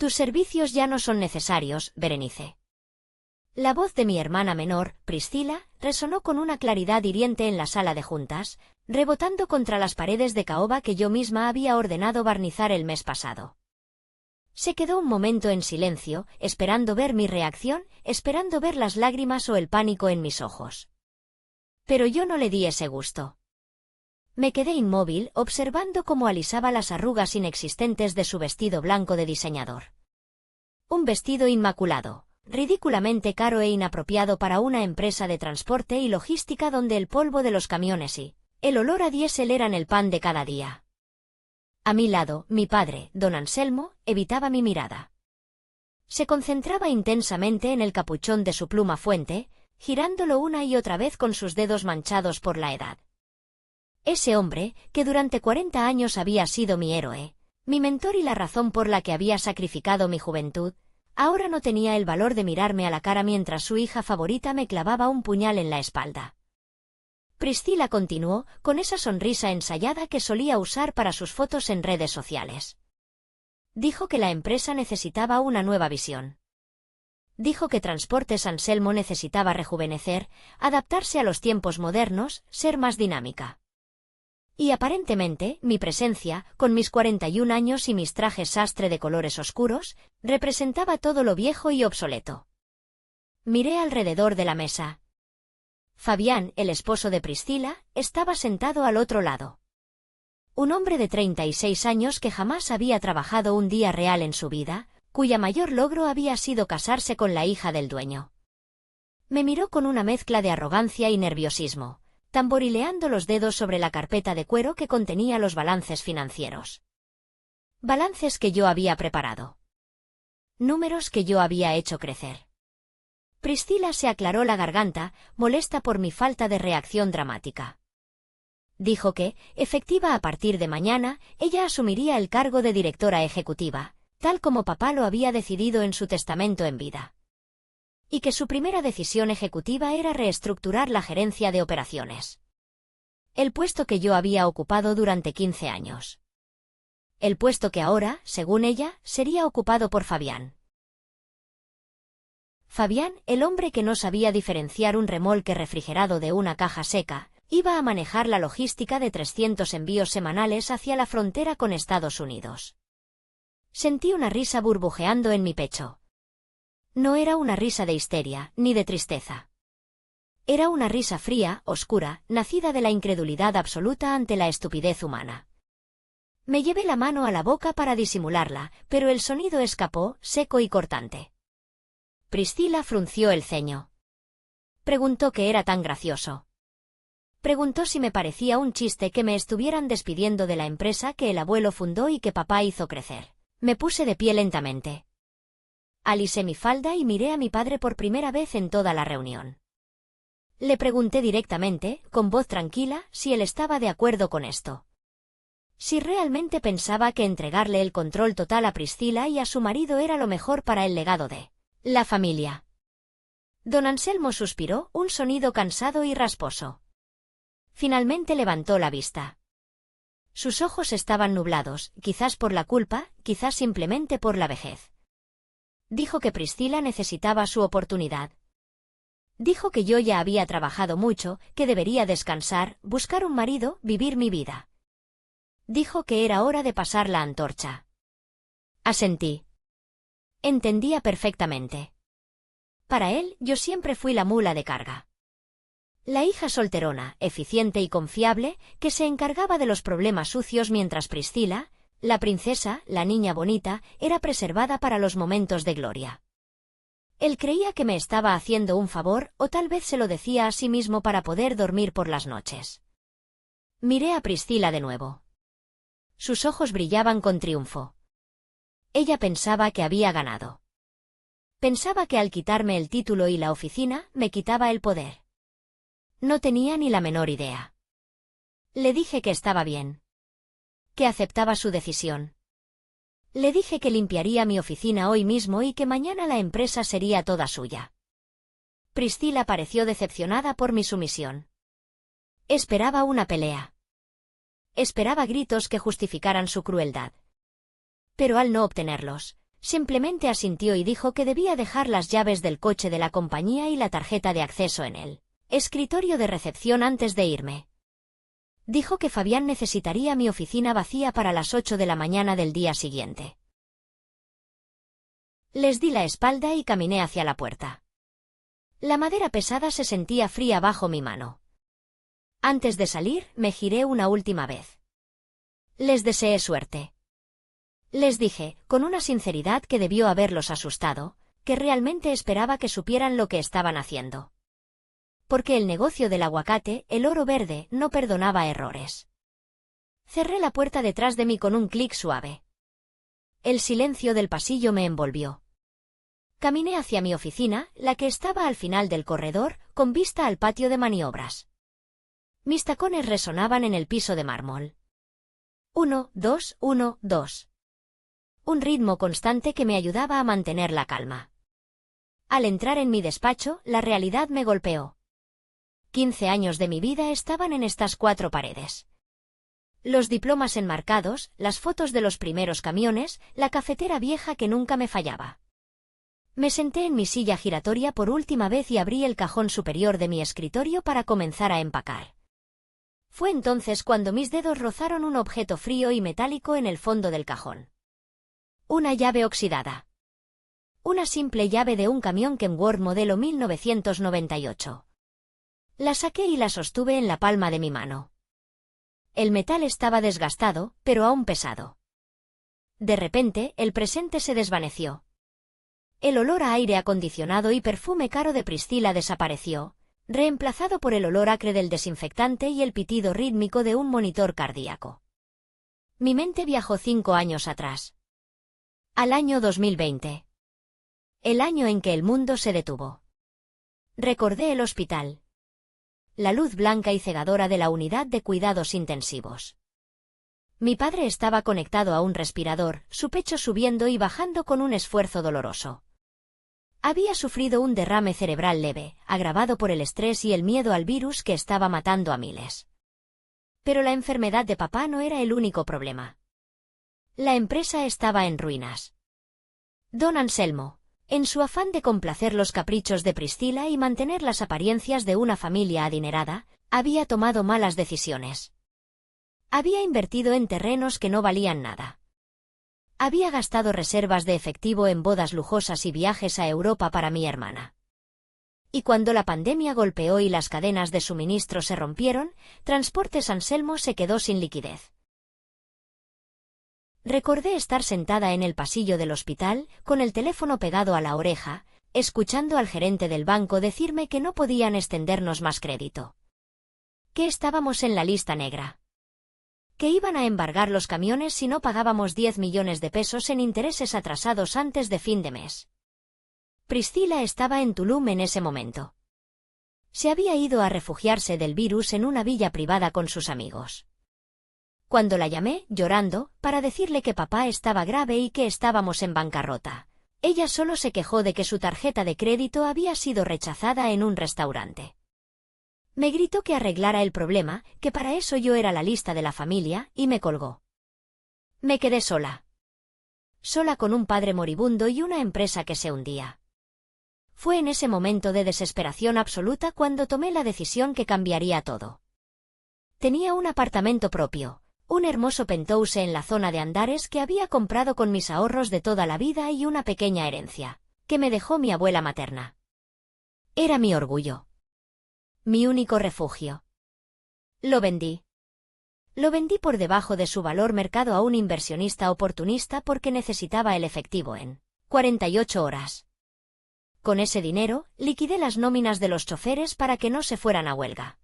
Tus servicios ya no son necesarios, Berenice. La voz de mi hermana menor, Priscila, resonó con una claridad hiriente en la sala de juntas, rebotando contra las paredes de caoba que yo misma había ordenado barnizar el mes pasado. Se quedó un momento en silencio, esperando ver mi reacción, esperando ver las lágrimas o el pánico en mis ojos. Pero yo no le di ese gusto. Me quedé inmóvil, observando cómo alisaba las arrugas inexistentes de su vestido blanco de diseñador. Un vestido inmaculado, ridículamente caro e inapropiado para una empresa de transporte y logística donde el polvo de los camiones y el olor a diésel eran el pan de cada día. A mi lado, mi padre, don Anselmo, evitaba mi mirada. Se concentraba intensamente en el capuchón de su pluma fuente, girándolo una y otra vez con sus dedos manchados por la edad. Ese hombre, que durante 40 años había sido mi héroe, mi mentor y la razón por la que había sacrificado mi juventud, ahora no tenía el valor de mirarme a la cara mientras su hija favorita me clavaba un puñal en la espalda. Priscila continuó, con esa sonrisa ensayada que solía usar para sus fotos en redes sociales. Dijo que la empresa necesitaba una nueva visión. Dijo que Transportes Anselmo necesitaba rejuvenecer, adaptarse a los tiempos modernos, ser más dinámica. Y aparentemente, mi presencia, con mis 41 años y mis trajes sastre de colores oscuros, representaba todo lo viejo y obsoleto. Miré alrededor de la mesa. Fabián, el esposo de Priscila, estaba sentado al otro lado. Un hombre de 36 años que jamás había trabajado un día real en su vida, cuya mayor logro había sido casarse con la hija del dueño. Me miró con una mezcla de arrogancia y nerviosismo, tamborileando los dedos sobre la carpeta de cuero que contenía los balances financieros. Balances que yo había preparado. Números que yo había hecho crecer. Priscila se aclaró la garganta, molesta por mi falta de reacción dramática. Dijo que, efectiva a partir de mañana, ella asumiría el cargo de directora ejecutiva, tal como papá lo había decidido en su testamento en vida. Y que su primera decisión ejecutiva era reestructurar la gerencia de operaciones. El puesto que yo había ocupado durante 15 años. El puesto que ahora, según ella, sería ocupado por Fabián. Fabián, el hombre que no sabía diferenciar un remolque refrigerado de una caja seca, iba a manejar la logística de 300 envíos semanales hacia la frontera con Estados Unidos. Sentí una risa burbujeando en mi pecho. No era una risa de histeria, ni de tristeza. Era una risa fría, oscura, nacida de la incredulidad absoluta ante la estupidez humana. Me llevé la mano a la boca para disimularla, pero el sonido escapó, seco y cortante. Priscila frunció el ceño. Preguntó qué era tan gracioso. Preguntó si me parecía un chiste que me estuvieran despidiendo de la empresa que el abuelo fundó y que papá hizo crecer. Me puse de pie lentamente. Alisé mi falda y miré a mi padre por primera vez en toda la reunión. Le pregunté directamente, con voz tranquila, si él estaba de acuerdo con esto. Si realmente pensaba que entregarle el control total a Priscila y a su marido era lo mejor para el legado de la familia. Don Anselmo suspiró, un sonido cansado y rasposo. Finalmente levantó la vista. Sus ojos estaban nublados, quizás por la culpa, quizás simplemente por la vejez. Dijo que Priscila necesitaba su oportunidad. Dijo que yo ya había trabajado mucho, que debería descansar, buscar un marido, vivir mi vida. Dijo que era hora de pasar la antorcha. Asentí. Entendía perfectamente. Para él, yo siempre fui la mula de carga. La hija solterona, eficiente y confiable, que se encargaba de los problemas sucios mientras Priscila, la princesa, la niña bonita, era preservada para los momentos de gloria. Él creía que me estaba haciendo un favor, o tal vez se lo decía a sí mismo para poder dormir por las noches. Miré a Priscila de nuevo. Sus ojos brillaban con triunfo. Ella pensaba que había ganado. Pensaba que al quitarme el título y la oficina, me quitaba el poder. No tenía ni la menor idea. Le dije que estaba bien. Que aceptaba su decisión. Le dije que limpiaría mi oficina hoy mismo y que mañana la empresa sería toda suya. Priscila pareció decepcionada por mi sumisión. Esperaba una pelea. Esperaba gritos que justificaran su crueldad. Pero al no obtenerlos, Simplemente asintió y dijo que debía dejar las llaves del coche de la compañía y la tarjeta de acceso en el escritorio de recepción antes de irme. Dijo que Fabián necesitaría mi oficina vacía para las 8 de la mañana del día siguiente. Les di la espalda y caminé hacia la puerta. La madera pesada se sentía fría bajo mi mano. Antes de salir, me giré una última vez. Les deseé suerte. Les dije, con una sinceridad que debió haberlos asustado, que realmente esperaba que supieran lo que estaban haciendo. Porque el negocio del aguacate, el oro verde, no perdonaba errores. Cerré la puerta detrás de mí con un clic suave. El silencio del pasillo me envolvió. Caminé hacia mi oficina, la que estaba al final del corredor, con vista al patio de maniobras. Mis tacones resonaban en el piso de mármol. 1, 2, 1, 2. Un ritmo constante que me ayudaba a mantener la calma. Al entrar en mi despacho, la realidad me golpeó. 15 años de mi vida estaban en estas 4 paredes. Los diplomas enmarcados, las fotos de los primeros camiones, la cafetera vieja que nunca me fallaba. Me senté en mi silla giratoria por última vez y abrí el cajón superior de mi escritorio para comenzar a empacar. Fue entonces cuando mis dedos rozaron un objeto frío y metálico en el fondo del cajón. Una llave oxidada. Una simple llave de un camión Kenworth modelo 1998. La saqué y la sostuve en la palma de mi mano. El metal estaba desgastado, pero aún pesado. De repente, el presente se desvaneció. El olor a aire acondicionado y perfume caro de Priscila desapareció, reemplazado por el olor acre del desinfectante y el pitido rítmico de un monitor cardíaco. Mi mente viajó 5 años atrás. Al año 2020. El año en que el mundo se detuvo. Recordé el hospital. La luz blanca y cegadora de la unidad de cuidados intensivos. Mi padre estaba conectado a un respirador, su pecho subiendo y bajando con un esfuerzo doloroso. Había sufrido un derrame cerebral leve, agravado por el estrés y el miedo al virus que estaba matando a miles. Pero la enfermedad de papá no era el único problema. La empresa estaba en ruinas. Don Anselmo, en su afán de complacer los caprichos de Priscila y mantener las apariencias de una familia adinerada, había tomado malas decisiones. Había invertido en terrenos que no valían nada. Había gastado reservas de efectivo en bodas lujosas y viajes a Europa para mi hermana. Y cuando la pandemia golpeó y las cadenas de suministro se rompieron, Transportes Anselmo se quedó sin liquidez. Recordé estar sentada en el pasillo del hospital, con el teléfono pegado a la oreja, escuchando al gerente del banco decirme que no podían extendernos más crédito. Que estábamos en la lista negra. Que iban a embargar los camiones si no pagábamos 10 millones de pesos en intereses atrasados antes de fin de mes. Priscila estaba en Tulum en ese momento. Se había ido a refugiarse del virus en una villa privada con sus amigos. Cuando la llamé, llorando, para decirle que papá estaba grave y que estábamos en bancarrota, ella solo se quejó de que su tarjeta de crédito había sido rechazada en un restaurante. Me gritó que arreglara el problema, que para eso yo era la lista de la familia, y me colgó. Me quedé sola. Sola con un padre moribundo y una empresa que se hundía. Fue en ese momento de desesperación absoluta cuando tomé la decisión que cambiaría todo. Tenía un apartamento propio. Un hermoso penthouse en la zona de Andares que había comprado con mis ahorros de toda la vida y una pequeña herencia, que me dejó mi abuela materna. Era mi orgullo. Mi único refugio. Lo vendí. Lo vendí por debajo de su valor mercado a un inversionista oportunista porque necesitaba el efectivo en 48 horas. Con ese dinero, liquidé las nóminas de los choferes para que no se fueran a huelga.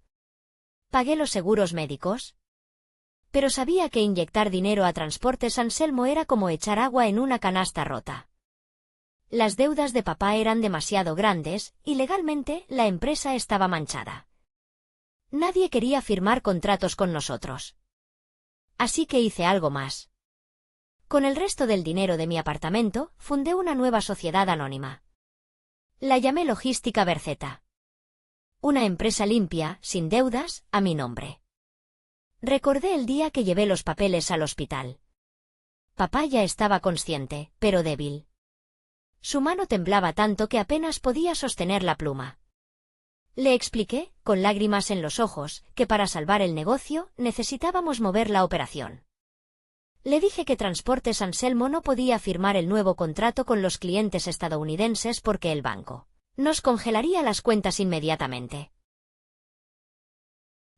Pagué los seguros médicos. Pero sabía que inyectar dinero a Transportes Anselmo era como echar agua en una canasta rota. Las deudas de papá eran demasiado grandes, y legalmente la empresa estaba manchada. Nadie quería firmar contratos con nosotros. Así que hice algo más. Con el resto del dinero de mi apartamento, fundé una nueva sociedad anónima. La llamé Logística Berceta. Una empresa limpia, sin deudas, a mi nombre. Recordé el día que llevé los papeles al hospital. Papá ya estaba consciente, pero débil. Su mano temblaba tanto que apenas podía sostener la pluma. Le expliqué, con lágrimas en los ojos, que para salvar el negocio necesitábamos mover la operación. Le dije que Transportes Anselmo no podía firmar el nuevo contrato con los clientes estadounidenses porque el banco nos congelaría las cuentas inmediatamente.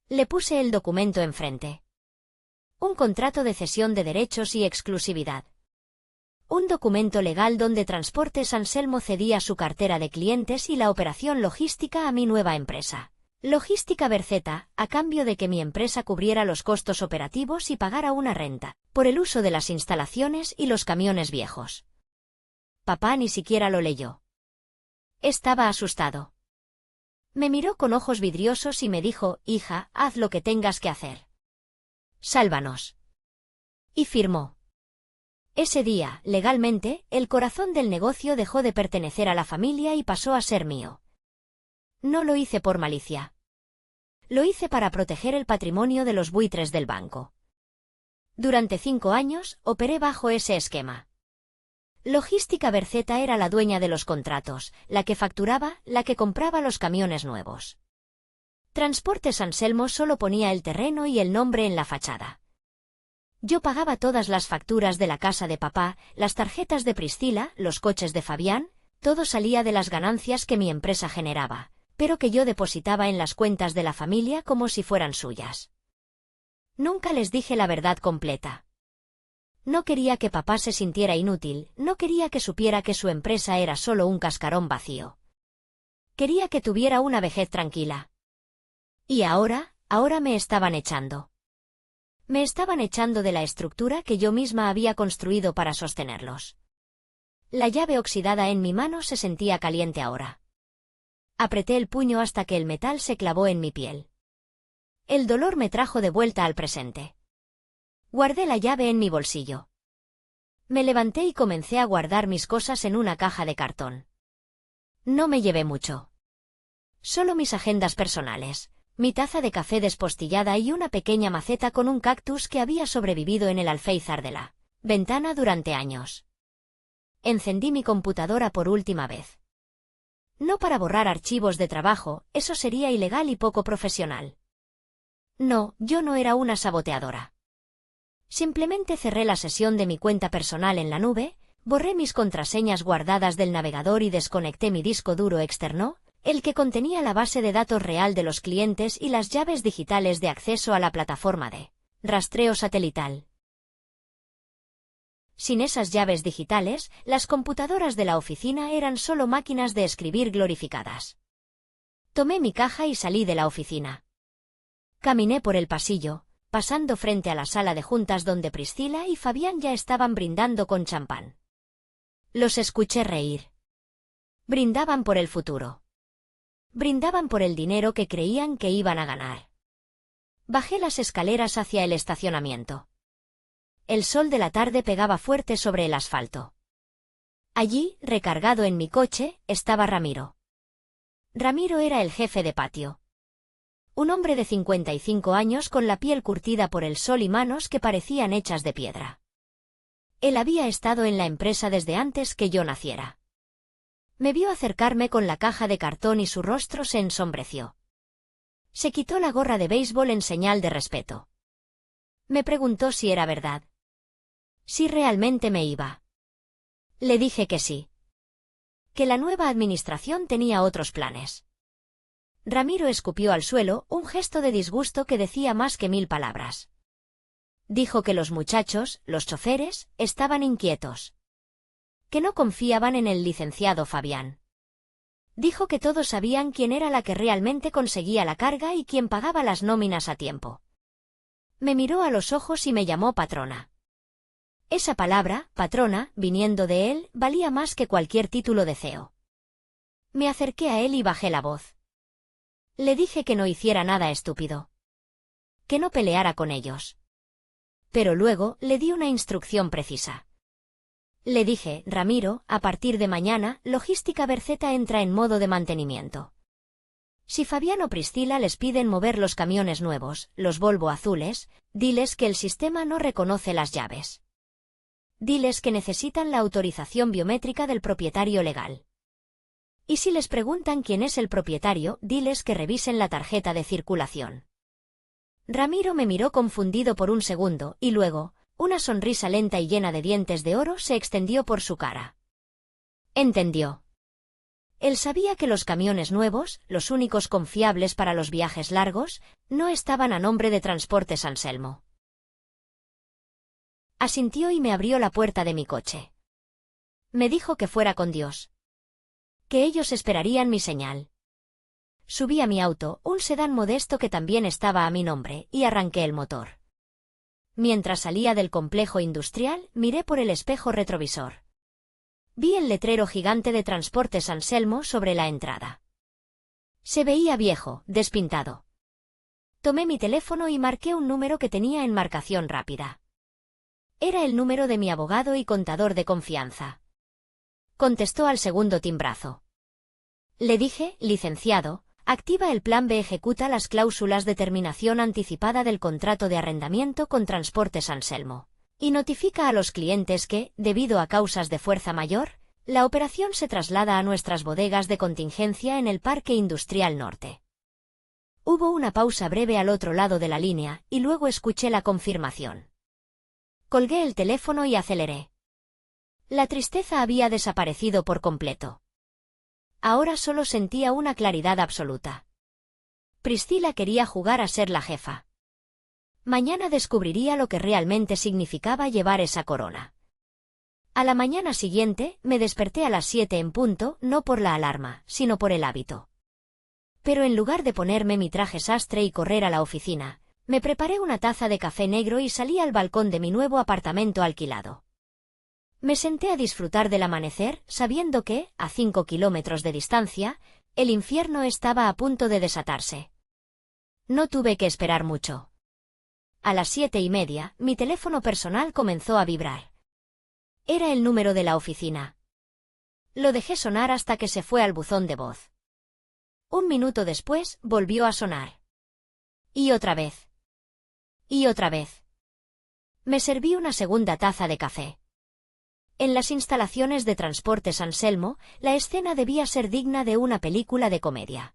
Le puse el documento enfrente. Un contrato de cesión de derechos y exclusividad. Un documento legal donde Transportes Anselmo cedía su cartera de clientes y la operación logística a mi nueva empresa, Logística Berceta, a cambio de que mi empresa cubriera los costos operativos y pagara una renta por el uso de las instalaciones y los camiones viejos. Papá ni siquiera lo leyó. Estaba asustado. Me miró con ojos vidriosos y me dijo: hija, haz lo que tengas que hacer. Sálvanos. Y firmó. Ese día, legalmente, el corazón del negocio dejó de pertenecer a la familia y pasó a ser mío. No lo hice por malicia. Lo hice para proteger el patrimonio de los buitres del banco. Durante 5 años, operé bajo ese esquema. Logística Berceta era la dueña de los contratos, la que facturaba, la que compraba los camiones nuevos. Transportes Anselmo solo ponía el terreno y el nombre en la fachada. Yo pagaba todas las facturas de la casa de papá, las tarjetas de Priscila, los coches de Fabián, todo salía de las ganancias que mi empresa generaba, pero que yo depositaba en las cuentas de la familia como si fueran suyas. Nunca les dije la verdad completa. No quería que papá se sintiera inútil, no quería que supiera que su empresa era solo un cascarón vacío. Quería que tuviera una vejez tranquila. Y ahora me estaban echando. Me estaban echando de la estructura que yo misma había construido para sostenerlos. La llave oxidada en mi mano se sentía caliente ahora. Apreté el puño hasta que el metal se clavó en mi piel. El dolor me trajo de vuelta al presente. Guardé la llave en mi bolsillo. Me levanté y comencé a guardar mis cosas en una caja de cartón. No me llevé mucho. Solo mis agendas personales, mi taza de café despostillada y una pequeña maceta con un cactus que había sobrevivido en el alféizar de la ventana durante años. Encendí mi computadora por última vez. No para borrar archivos de trabajo, eso sería ilegal y poco profesional. No, yo no era una saboteadora. Simplemente cerré la sesión de mi cuenta personal en la nube, borré mis contraseñas guardadas del navegador y desconecté mi disco duro externo, el que contenía la base de datos real de los clientes y las llaves digitales de acceso a la plataforma de rastreo satelital. Sin esas llaves digitales, las computadoras de la oficina eran solo máquinas de escribir glorificadas. Tomé mi caja y salí de la oficina. Caminé por el pasillo, pasando frente a la sala de juntas donde Priscila y Fabián ya estaban brindando con champán. Los escuché reír. Brindaban por el futuro. Brindaban por el dinero que creían que iban a ganar. Bajé las escaleras hacia el estacionamiento. El sol de la tarde pegaba fuerte sobre el asfalto. Allí, recargado en mi coche, estaba Ramiro. Ramiro era el jefe de patio. Un hombre de 55 años con la piel curtida por el sol y manos que parecían hechas de piedra. Él había estado en la empresa desde antes que yo naciera. Me vio acercarme con la caja de cartón y su rostro se ensombreció. Se quitó la gorra de béisbol en señal de respeto. Me preguntó si era verdad. Si realmente me iba. Le dije que sí. Que la nueva administración tenía otros planes. Ramiro escupió al suelo, un gesto de disgusto que decía más que 1000 palabras. Dijo que los muchachos, los choferes, estaban inquietos. Que no confiaban en el licenciado Fabián. Dijo que todos sabían quién era la que realmente conseguía la carga y quién pagaba las nóminas a tiempo. Me miró a los ojos y me llamó patrona. Esa palabra, patrona, viniendo de él, valía más que cualquier título de CEO. Me acerqué a él y bajé la voz. Le dije que no hiciera nada estúpido. Que no peleara con ellos. Pero luego le di una instrucción precisa. Le dije: Ramiro, a partir de mañana, Logística Berceta entra en modo de mantenimiento. Si Fabián o Priscila les piden mover los camiones nuevos, los Volvo azules, diles que el sistema no reconoce las llaves. diles que necesitan la autorización biométrica del propietario legal. Y si les preguntan quién es el propietario, diles que revisen la tarjeta de circulación. Ramiro me miró confundido por un segundo, y luego, una sonrisa lenta y llena de dientes de oro se extendió por su cara. Entendió. Él sabía que los camiones nuevos, los únicos confiables para los viajes largos, no estaban a nombre de Transportes Anselmo. Asintió y me abrió la puerta de mi coche. Me dijo que fuera con Dios. Que ellos esperarían mi señal. Subí a mi auto, un sedán modesto que también estaba a mi nombre, y arranqué el motor. Mientras salía del complejo industrial, miré por el espejo retrovisor. Vi el letrero gigante de Transportes Anselmo sobre la entrada. Se veía viejo, despintado. Tomé mi teléfono y marqué un número que tenía en marcación rápida. Era el número de mi abogado y contador de confianza. Contestó al segundo timbrazo. Le dije, licenciado, activa el plan B, ejecuta las cláusulas de terminación anticipada del contrato de arrendamiento con Transportes Anselmo. Y notifica a los clientes que, debido a causas de fuerza mayor, la operación se traslada a nuestras bodegas de contingencia en el Parque Industrial Norte. Hubo una pausa breve al otro lado de la línea, y luego escuché la confirmación. Colgué el teléfono y aceleré. La tristeza había desaparecido por completo. Ahora solo sentía una claridad absoluta. Priscila quería jugar a ser la jefa. Mañana descubriría lo que realmente significaba llevar esa corona. A la mañana siguiente, me desperté a las 7 en punto, no por la alarma, sino por el hábito. Pero en lugar de ponerme mi traje sastre y correr a la oficina, me preparé una taza de café negro y salí al balcón de mi nuevo apartamento alquilado. Me senté a disfrutar del amanecer, sabiendo que, a 5 kilómetros de distancia, el infierno estaba a punto de desatarse. No tuve que esperar mucho. A las 7:30, mi teléfono personal comenzó a vibrar. Era el número de la oficina. Lo dejé sonar hasta que se fue al buzón de voz. Un minuto después, volvió a sonar. Y otra vez. Y otra vez. Me serví una segunda taza de café. En las instalaciones de Transportes Anselmo, la escena debía ser digna de una película de comedia.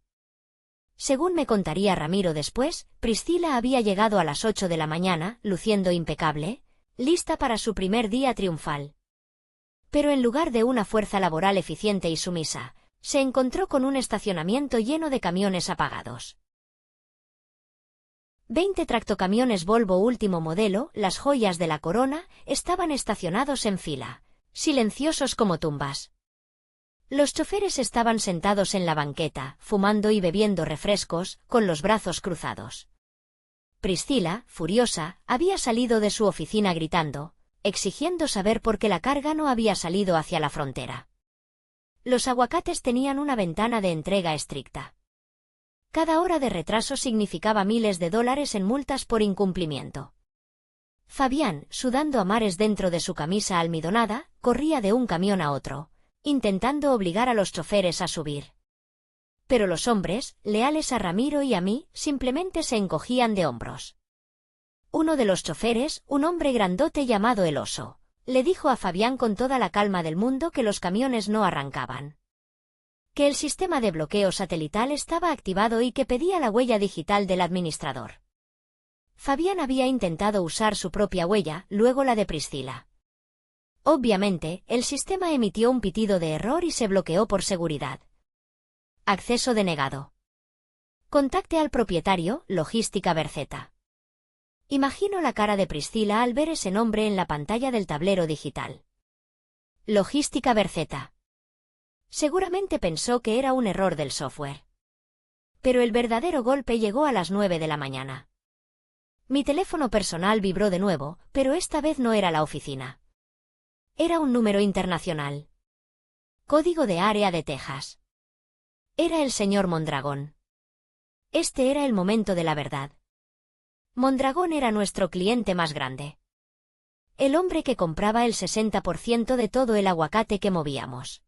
Según me contaría Ramiro después, Priscila había llegado a las 8 de la mañana, luciendo impecable, lista para su primer día triunfal. Pero en lugar de una fuerza laboral eficiente y sumisa, se encontró con un estacionamiento lleno de camiones apagados. 20 tractocamiones Volvo último modelo, las joyas de la corona, estaban estacionados en fila, silenciosos como tumbas. Los choferes estaban sentados en la banqueta, fumando y bebiendo refrescos, con los brazos cruzados. Priscila, furiosa, había salido de su oficina gritando, exigiendo saber por qué la carga no había salido hacia la frontera. Los aguacates tenían una ventana de entrega estricta. Cada hora de retraso significaba miles de dólares en multas por incumplimiento. Fabián, sudando a mares dentro de su camisa almidonada, corría de un camión a otro, intentando obligar a los choferes a subir. Pero los hombres, leales a Ramiro y a mí, simplemente se encogían de hombros. Uno de los choferes, un hombre grandote llamado el Oso, le dijo a Fabián con toda la calma del mundo que los camiones no arrancaban. Que el sistema de bloqueo satelital estaba activado y que pedía la huella digital del administrador. Fabián había intentado usar su propia huella, luego la de Priscila. Obviamente, el sistema emitió un pitido de error y se bloqueó por seguridad. Acceso denegado. Contacte al propietario, Logística Berceta. Imagino la cara de Priscila al ver ese nombre en la pantalla del tablero digital. Logística Berceta. Seguramente pensó que era un error del software. Pero el verdadero golpe llegó a las 9 de la mañana. Mi teléfono personal vibró de nuevo, pero esta vez no era la oficina. Era un número internacional. Código de área de Texas. Era el señor Mondragón. Este era el momento de la verdad. Mondragón era nuestro cliente más grande. El hombre que compraba el 60% de todo el aguacate que movíamos.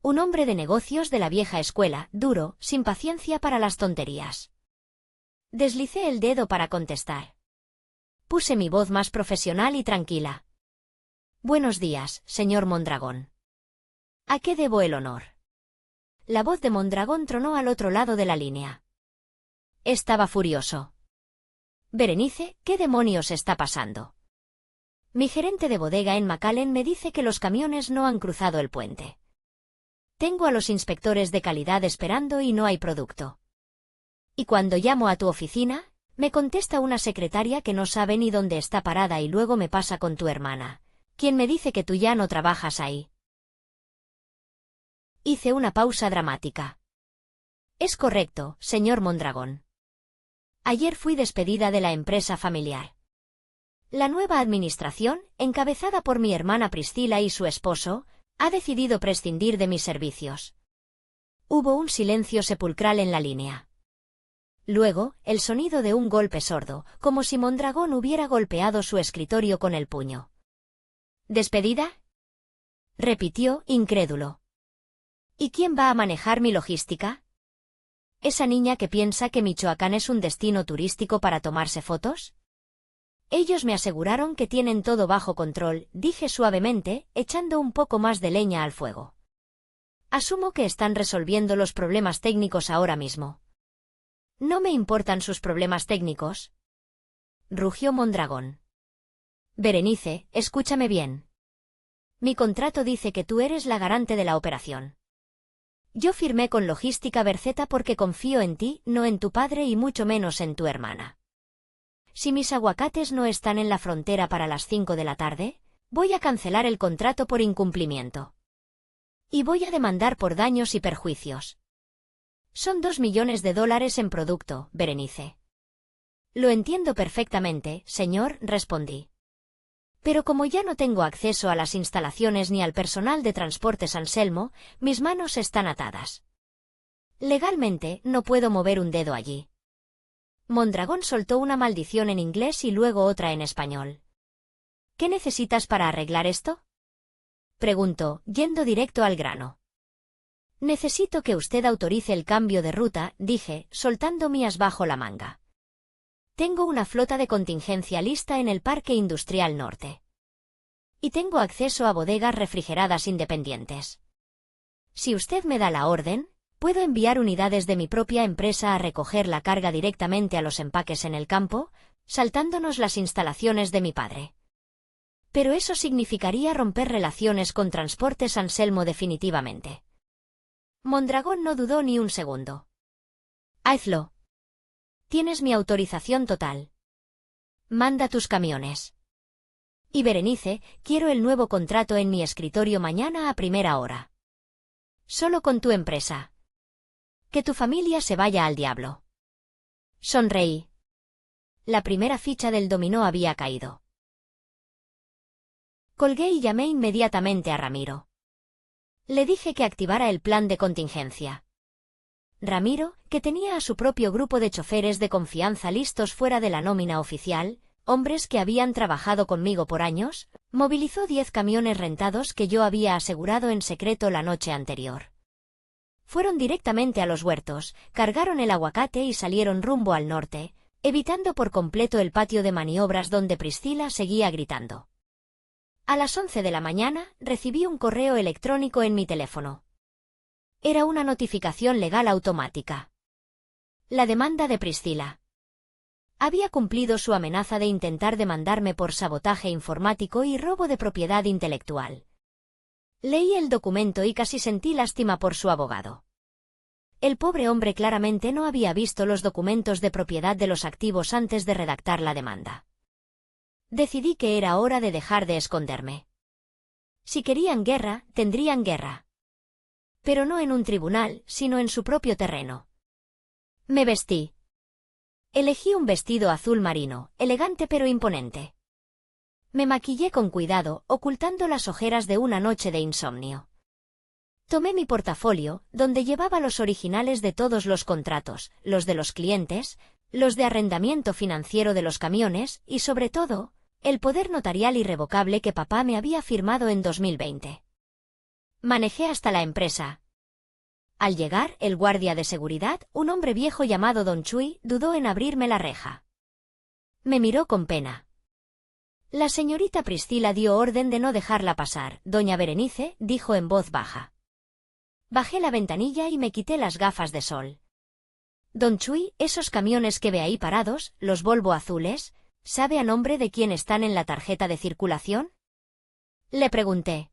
Un hombre de negocios de la vieja escuela, duro, sin paciencia para las tonterías. Deslicé el dedo para contestar. Puse mi voz más profesional y tranquila. Buenos días, señor Mondragón. ¿A qué debo el honor? La voz de Mondragón tronó al otro lado de la línea. Estaba furioso. Berenice, ¿qué demonios está pasando? Mi gerente de bodega en McAllen me dice que los camiones no han cruzado el puente. Tengo a los inspectores de calidad esperando y no hay producto. Y cuando llamo a tu oficina, me contesta una secretaria que no sabe ni dónde está parada y luego me pasa con tu hermana, quien me dice que tú ya no trabajas ahí. Hice una pausa dramática. Es correcto, señor Mondragón. Ayer fui despedida de la empresa familiar. La nueva administración, encabezada por mi hermana Priscila y su esposo, ha decidido prescindir de mis servicios. Hubo un silencio sepulcral en la línea. Luego, el sonido de un golpe sordo, como si Mondragón hubiera golpeado su escritorio con el puño. ¿Despedida? Repitió, incrédulo. ¿Y quién va a manejar mi logística? ¿Esa niña que piensa que Michoacán es un destino turístico para tomarse fotos? Ellos me aseguraron que tienen todo bajo control, dije suavemente, echando un poco más de leña al fuego. Asumo que están resolviendo los problemas técnicos ahora mismo. No me importan sus problemas técnicos, rugió Mondragón. Berenice, escúchame bien. Mi contrato dice que tú eres la garante de la operación. Yo firmé con Logística Berceta porque confío en ti, no en tu padre y mucho menos en tu hermana. Si mis aguacates no están en la frontera para las 5 de la tarde, voy a cancelar el contrato por incumplimiento. Y voy a demandar por daños y perjuicios. Son $2 millones en producto, Berenice. Lo entiendo perfectamente, señor, respondí. Pero como ya no tengo acceso a las instalaciones ni al personal de Transportes Anselmo, mis manos están atadas. Legalmente, no puedo mover un dedo allí. Mondragón soltó una maldición en inglés y luego otra en español. ¿Qué necesitas para arreglar esto? Preguntó, yendo directo al grano. Necesito que usted autorice el cambio de ruta, dije, soltando mi as bajo la manga. Tengo una flota de contingencia lista en el Parque Industrial Norte. Y tengo acceso a bodegas refrigeradas independientes. Si usted me da la orden, puedo enviar unidades de mi propia empresa a recoger la carga directamente a los empaques en el campo, saltándonos las instalaciones de mi padre. Pero eso significaría romper relaciones con Transportes Anselmo definitivamente. Mondragón no dudó ni un segundo. Hazlo. Tienes mi autorización total. Manda tus camiones. Y Berenice, quiero el nuevo contrato en mi escritorio mañana a primera hora. Solo con tu empresa. Que tu familia se vaya al diablo. Sonreí. La primera ficha del dominó había caído. Colgué y llamé inmediatamente a Ramiro. Le dije que activara el plan de contingencia. Ramiro, que tenía a su propio grupo de choferes de confianza listos fuera de la nómina oficial, hombres que habían trabajado conmigo por años, movilizó 10 camiones rentados que yo había asegurado en secreto la noche anterior. Fueron directamente a los huertos, cargaron el aguacate y salieron rumbo al norte, evitando por completo el patio de maniobras donde Priscila seguía gritando. A las 11 de la mañana, recibí un correo electrónico en mi teléfono. Era una notificación legal automática. La demanda de Priscila. Había cumplido su amenaza de intentar demandarme por sabotaje informático y robo de propiedad intelectual. Leí el documento y casi sentí lástima por su abogado. El pobre hombre claramente no había visto los documentos de propiedad de los activos antes de redactar la demanda. Decidí que era hora de dejar de esconderme. Si querían guerra, tendrían guerra. Pero no en un tribunal, sino en su propio terreno. Me vestí. Elegí un vestido azul marino, elegante pero imponente. Me maquillé con cuidado, ocultando las ojeras de una noche de insomnio. Tomé mi portafolio, donde llevaba los originales de todos los contratos, los de los clientes, los de arrendamiento financiero de los camiones y, sobre todo, el poder notarial irrevocable que papá me había firmado en 2020. Manejé hasta la empresa. Al llegar, el guardia de seguridad, un hombre viejo llamado Don Chuy, dudó en abrirme la reja. Me miró con pena. La señorita Priscila dio orden de no dejarla pasar. Doña Berenice dijo en voz baja. Bajé la ventanilla y me quité las gafas de sol. Don Chui, esos camiones que ve ahí parados, los Volvo azules, ¿sabe a nombre de quién están en la tarjeta de circulación? Le pregunté.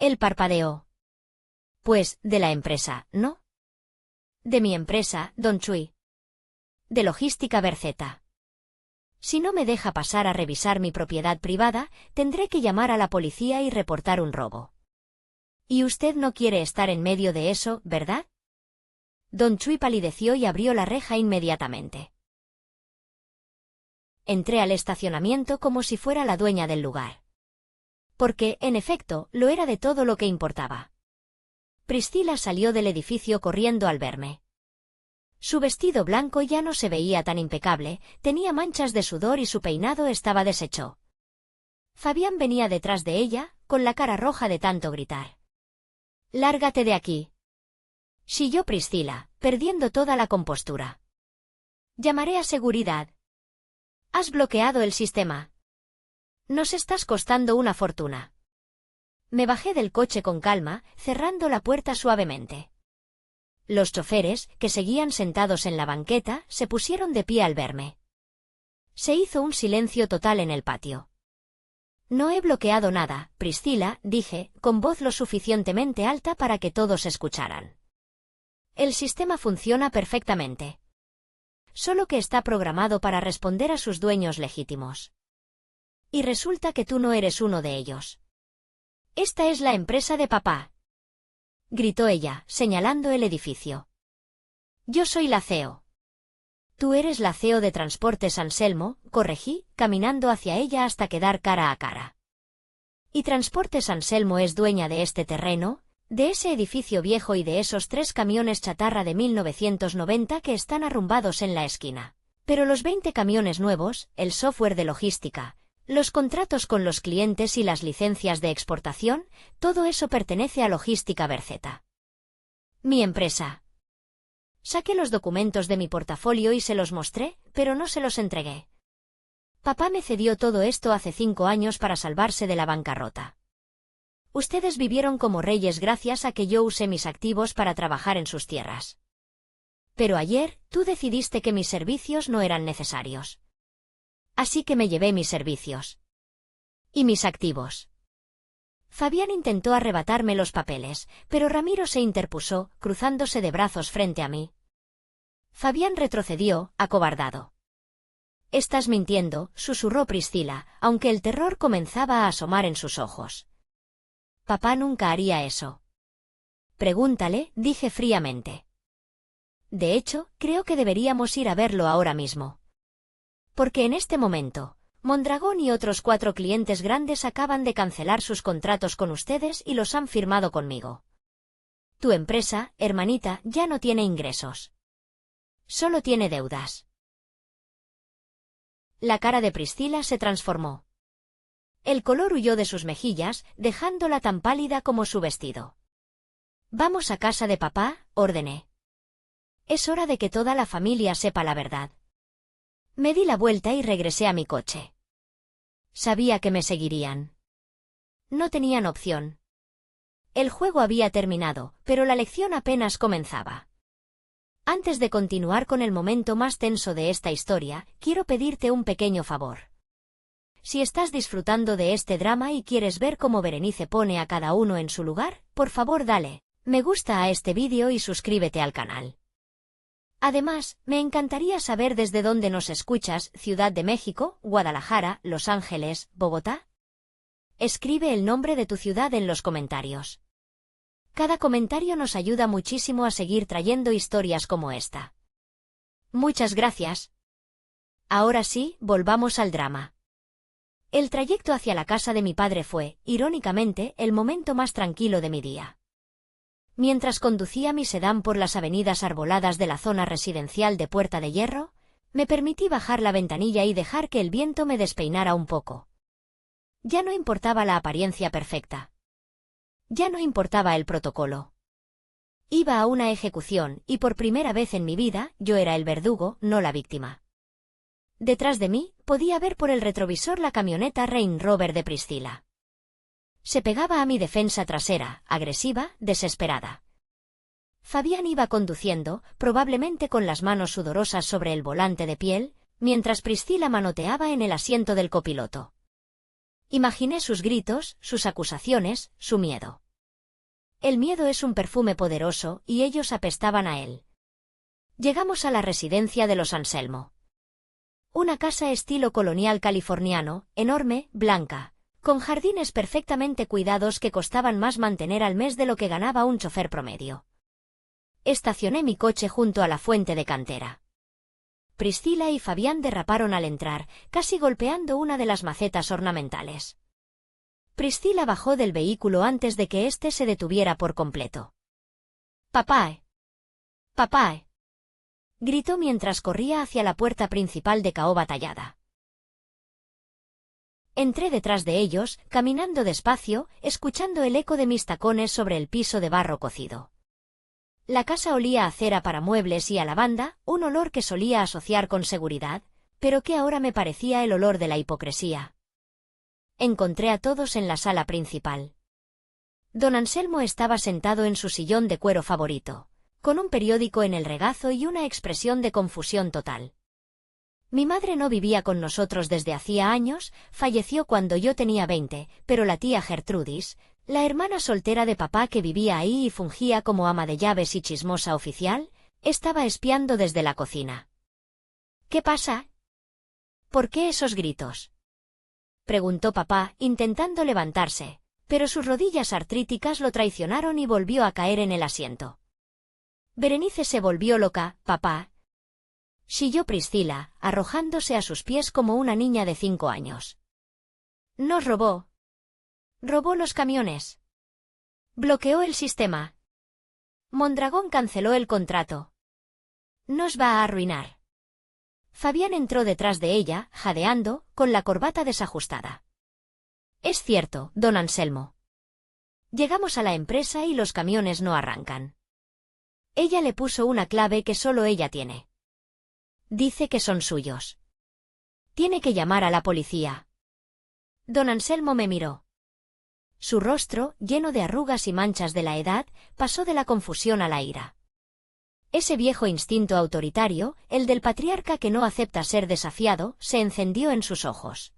Él parpadeó. Pues, de la empresa, ¿no? De mi empresa, Don Chui. De Logística Berceta. Si no me deja pasar a revisar mi propiedad privada, tendré que llamar a la policía y reportar un robo. Y usted no quiere estar en medio de eso, ¿verdad? Don Chui palideció y abrió la reja inmediatamente. Entré al estacionamiento como si fuera la dueña del lugar. Porque, en efecto, lo era de todo lo que importaba. Priscila salió del edificio corriendo al verme. Su vestido blanco ya no se veía tan impecable, tenía manchas de sudor y su peinado estaba deshecho. Fabián venía detrás de ella, con la cara roja de tanto gritar. «¡Lárgate de aquí!», chilló Priscila, perdiendo toda la compostura. «Llamaré a seguridad. Has bloqueado el sistema. Nos estás costando una fortuna». Me bajé del coche con calma, cerrando la puerta suavemente. Los choferes, que seguían sentados en la banqueta, se pusieron de pie al verme. Se hizo un silencio total en el patio. «No he bloqueado nada, Priscila», dije, con voz lo suficientemente alta para que todos escucharan. «El sistema funciona perfectamente. Solo que está programado para responder a sus dueños legítimos. Y resulta que tú no eres uno de ellos. Esta es la empresa de papá», gritó ella, señalando el edificio. «Yo soy la CEO». «Tú eres la CEO de Transportes Anselmo», corregí, caminando hacia ella hasta quedar cara a cara. «Y Transportes Anselmo es dueña de este terreno, de ese edificio viejo y de esos 3 camiones chatarra de 1990 que están arrumbados en la esquina. Pero los 20 camiones nuevos, el software de logística, los contratos con los clientes y las licencias de exportación, todo eso pertenece a Logística Berceta. Mi empresa». Saqué los documentos de mi portafolio y se los mostré, pero no se los entregué. Papá me cedió todo esto hace 5 años para salvarse de la bancarrota. Ustedes vivieron como reyes gracias a que yo usé mis activos para trabajar en sus tierras. Pero ayer, tú decidiste que mis servicios no eran necesarios. Así que me llevé mis servicios. Y mis activos. Fabián intentó arrebatarme los papeles, pero Ramiro se interpuso, cruzándose de brazos frente a mí. Fabián retrocedió, acobardado. «Estás mintiendo», susurró Priscila, aunque el terror comenzaba a asomar en sus ojos. «Papá nunca haría eso». «Pregúntale», dije fríamente. «De hecho, creo que deberíamos ir a verlo ahora mismo. Porque en este momento, Mondragón y otros 4 clientes grandes acaban de cancelar sus contratos con ustedes y los han firmado conmigo. Tu empresa, hermanita, ya no tiene ingresos. Solo tiene deudas». La cara de Priscila se transformó. El color huyó de sus mejillas, dejándola tan pálida como su vestido. «Vamos a casa de papá», ordené. «Es hora de que toda la familia sepa la verdad». Me di la vuelta y regresé a mi coche. Sabía que me seguirían. No tenían opción. El juego había terminado, pero la lección apenas comenzaba. Antes de continuar con el momento más tenso de esta historia, quiero pedirte un pequeño favor. Si estás disfrutando de este drama y quieres ver cómo Berenice pone a cada uno en su lugar, por favor dale me gusta a este vídeo y suscríbete al canal. Además, me encantaría saber desde dónde nos escuchas: Ciudad de México, Guadalajara, Los Ángeles, Bogotá. Escribe el nombre de tu ciudad en los comentarios. Cada comentario nos ayuda muchísimo a seguir trayendo historias como esta. Muchas gracias. Ahora sí, volvamos al drama. El trayecto hacia la casa de mi padre fue, irónicamente, el momento más tranquilo de mi día. Mientras conducía mi sedán por las avenidas arboladas de la zona residencial de Puerta de Hierro, me permití bajar la ventanilla y dejar que el viento me despeinara un poco. Ya no importaba la apariencia perfecta. Ya no importaba el protocolo. Iba a una ejecución, y por primera vez en mi vida, yo era el verdugo, no la víctima. Detrás de mí, podía ver por el retrovisor la camioneta Range Rover de Priscila. Se pegaba a mi defensa trasera, agresiva, desesperada. Fabián iba conduciendo, probablemente con las manos sudorosas sobre el volante de piel, mientras Priscila manoteaba en el asiento del copiloto. Imaginé sus gritos, sus acusaciones, su miedo. El miedo es un perfume poderoso, y ellos apestaban a él. Llegamos a la residencia de los Anselmo. Una casa estilo colonial californiano, enorme, blanca, con jardines perfectamente cuidados que costaban más mantener al mes de lo que ganaba un chofer promedio. Estacioné mi coche junto a la fuente de cantera. Priscila y Fabián derraparon al entrar, casi golpeando una de las macetas ornamentales. Priscila bajó del vehículo antes de que éste se detuviera por completo. «¡Papá! ¡Papá!», gritó mientras corría hacia la puerta principal de caoba tallada. Entré detrás de ellos, caminando despacio, escuchando el eco de mis tacones sobre el piso de barro cocido. La casa olía a cera para muebles y a lavanda, un olor que solía asociar con seguridad, pero que ahora me parecía el olor de la hipocresía. Encontré a todos en la sala principal. Don Anselmo estaba sentado en su sillón de cuero favorito, con un periódico en el regazo y una expresión de confusión total. Mi madre no vivía con nosotros desde hacía años, falleció cuando yo tenía 20, pero la tía Gertrudis, la hermana soltera de papá que vivía ahí y fungía como ama de llaves y chismosa oficial, estaba espiando desde la cocina. «¿Qué pasa? ¿Por qué esos gritos?», preguntó papá, intentando levantarse, pero sus rodillas artríticas lo traicionaron y volvió a caer en el asiento. «Berenice se volvió loca, papá», chilló Priscila, arrojándose a sus pies como una niña de 5 años. «Nos robó. Robó los camiones. Bloqueó el sistema. Mondragón canceló el contrato. Nos va a arruinar». Fabián entró detrás de ella, jadeando, con la corbata desajustada. «Es cierto, don Anselmo. Llegamos a la empresa y los camiones no arrancan. Ella le puso una clave que solo ella tiene. Dice que son suyos. Tiene que llamar a la policía». Don Anselmo me miró. Su rostro, lleno de arrugas y manchas de la edad, pasó de la confusión a la ira. Ese viejo instinto autoritario, el del patriarca que no acepta ser desafiado, se encendió en sus ojos.